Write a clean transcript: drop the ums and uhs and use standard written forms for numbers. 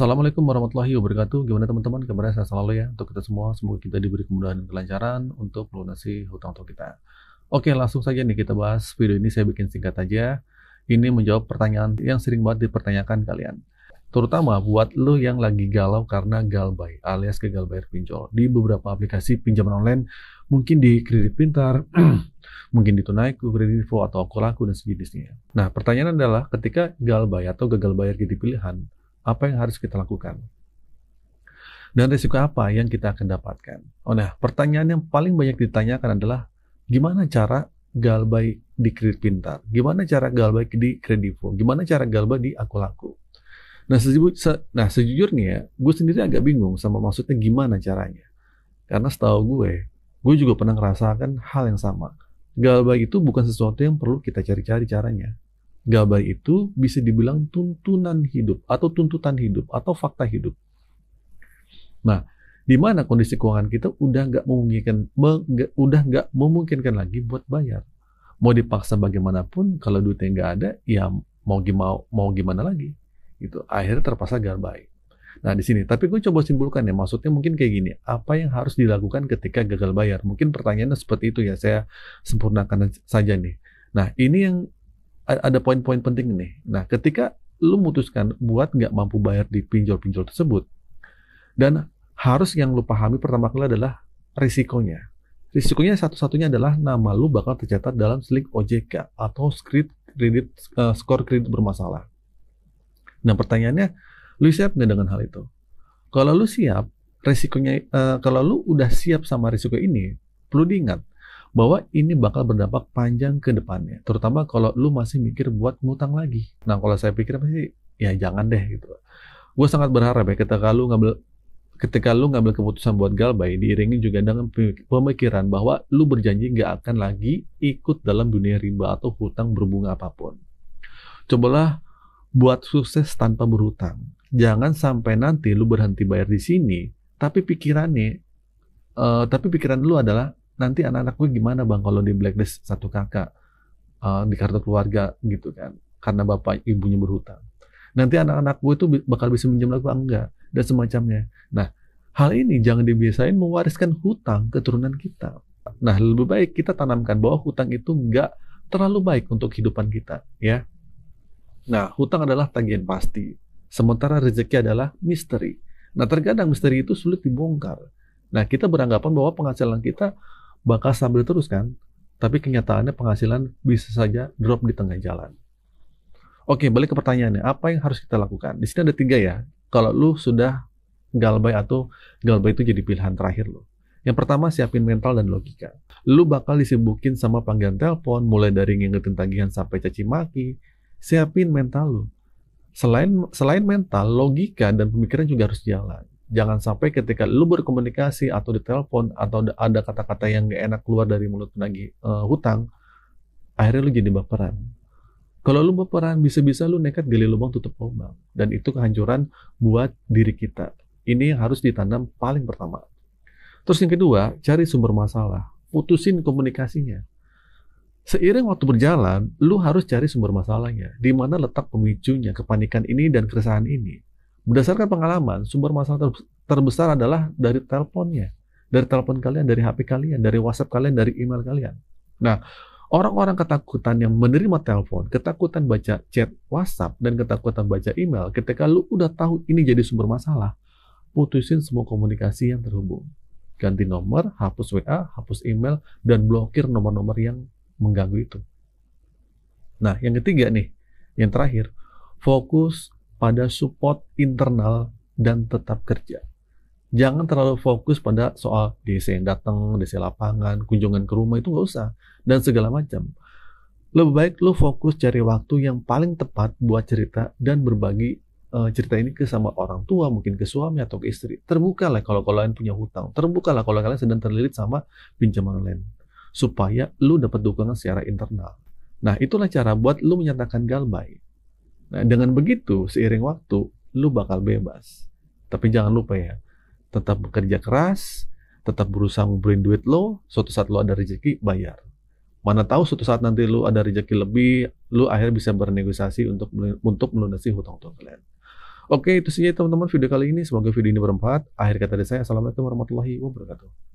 Assalamualaikum warahmatullahi wabarakatuh. Gimana teman-teman? Kabarnya sehat selalu ya untuk kita semua. Semoga kita diberi kemudahan dan kelancaran untuk melunasi hutang-hutang kita. Oke, langsung saja nih kita bahas. Video ini saya bikin singkat aja. Ini menjawab pertanyaan yang sering banget dipertanyakan kalian. Terutama buat lo yang lagi galau karena galbay alias gagal bayar pinjol di beberapa aplikasi pinjaman online, mungkin di Kredit Pintar, mungkin di Tunaiku, Kredivo, atau Akulaku dan sejenisnya. Nah, pertanyaan adalah ketika galbay atau gagal bayar jadi pilihan, apa yang harus kita lakukan? Dan risiko apa yang kita akan dapatkan? Nah, pertanyaan yang paling banyak ditanyakan adalah gimana cara galbay di Kredit Pintar? Gimana cara galbay di Kredivo? Gimana cara galbay di Akulaku? Nah, sejujurnya ya, gue sendiri agak bingung sama maksudnya gimana caranya. Karena setahu gue juga pernah ngerasakan hal yang sama. Galbay itu bukan sesuatu yang perlu kita cari-cari caranya. Galbay itu bisa dibilang tuntunan hidup atau tuntutan hidup atau fakta hidup. Nah, di mana kondisi keuangan kita udah nggak memungkinkan lagi buat bayar. Mau dipaksa bagaimanapun, kalau duitnya nggak ada, ya mau gimana lagi. Gitu. Akhirnya terpaksa galbay. Nah, di sini, tapi gue coba simpulkan ya, maksudnya mungkin kayak gini, apa yang harus dilakukan ketika gagal bayar? Mungkin pertanyaannya seperti itu ya, saya sempurnakan saja nih. Nah, ini yang ada poin-poin penting nih. Nah, ketika lu memutuskan buat nggak mampu bayar di pinjol-pinjol tersebut, dan harus yang lu pahami pertama kali adalah risikonya. Risikonya satu-satunya adalah nama lu bakal tercatat dalam slip OJK atau skor kredit bermasalah. Nah, pertanyaannya, lu siap nggak dengan hal itu? Kalau lu siap, kalau lu udah siap sama risiko ini, perlu diingat bahwa ini bakal berdampak panjang ke depannya. Terutama kalau lu masih mikir buat ngutang lagi. Nah, kalau saya pikir pasti, ya jangan deh gitu. Gue sangat berharap ya ketika lu ngambil keputusan buat galbay, diiringi juga dengan pemikiran bahwa lu berjanji nggak akan lagi ikut dalam dunia riba atau hutang berbunga apapun. Cobalah buat sukses tanpa berhutang. Jangan sampai nanti lu berhenti bayar di sini, tapi pikiran lu adalah nanti anak-anak gue gimana bang kalau di blacklist satu kakak di kartu keluarga gitu kan, karena bapak ibunya berhutang. Nanti anak-anak gue itu bakal bisa minjem lagi enggak dan semacamnya. Nah, hal ini jangan dibiasain mewariskan hutang keturunan kita. Nah, lebih baik kita tanamkan bahwa hutang itu enggak terlalu baik untuk kehidupan kita, ya. Nah, hutang adalah tagihan pasti, sementara rezeki adalah misteri. Nah, terkadang misteri itu sulit dibongkar. Nah, kita beranggapan bahwa penghasilan kita bakal stabil terus kan, tapi kenyataannya penghasilan bisa saja drop di tengah jalan. Oke, balik ke pertanyaannya, apa yang harus kita lakukan? Di sini ada 3 ya, kalau lu sudah galbay atau galbay itu jadi pilihan terakhir lu. Yang pertama, siapin mental dan logika. Lu bakal disibukin sama panggilan telepon, mulai dari ngingetin tagihan sampai caci maki. Siapin mental lu. Selain mental, logika dan pemikiran juga harus jalan. Jangan sampai ketika lu berkomunikasi atau di telepon atau ada kata-kata yang gak enak keluar dari mulut penagih hutang, akhirnya lu jadi baperan. Kalau lu baperan, bisa-bisa lu nekat gali lubang tutup lubang, dan itu kehancuran buat diri kita. Ini yang harus ditanam paling pertama. Terus yang kedua, cari sumber masalah, putusin komunikasinya. Seiring waktu berjalan, lu harus cari sumber masalahnya, di mana letak pemicunya, kepanikan ini dan keresahan ini. Berdasarkan pengalaman, sumber masalah terbesar adalah dari teleponnya, dari telepon kalian, dari HP kalian, dari WhatsApp kalian, dari email kalian. Nah, orang-orang ketakutan yang menerima telepon, ketakutan baca chat WhatsApp, dan ketakutan baca email, ketika lu udah tahu ini jadi sumber masalah, putusin semua komunikasi yang terhubung. Ganti nomor, hapus WA, hapus email, dan blokir nomor-nomor yang mengganggu itu. Nah, yang ketiga nih, yang terakhir, fokus pada support internal dan tetap kerja. Jangan terlalu fokus pada soal DC yang datang, DC lapangan, kunjungan ke rumah, itu nggak usah, dan segala macam. Lebih baik lu fokus cari waktu yang paling tepat buat cerita dan berbagi cerita ini ke sama orang tua, mungkin ke suami atau ke istri. Terbukalah kalau kalian punya hutang, terbukalah kalau kalian sedang terlilit sama pinjaman online, supaya lu dapat dukungan secara internal. Nah, itulah cara buat lu menyatakan galbay. Nah, dengan begitu, seiring waktu, lu bakal bebas. Tapi jangan lupa ya, tetap bekerja keras, tetap berusaha ngumpulin duit lo, suatu saat lo ada rezeki, bayar. Mana tahu suatu saat nanti lu ada rezeki lebih, lu akhirnya bisa bernegosiasi untuk melunasi hutang-hutang kalian. Oke, itu saja teman-teman video kali ini. Semoga video ini bermanfaat. Akhir kata dari saya, assalamualaikum warahmatullahi wabarakatuh.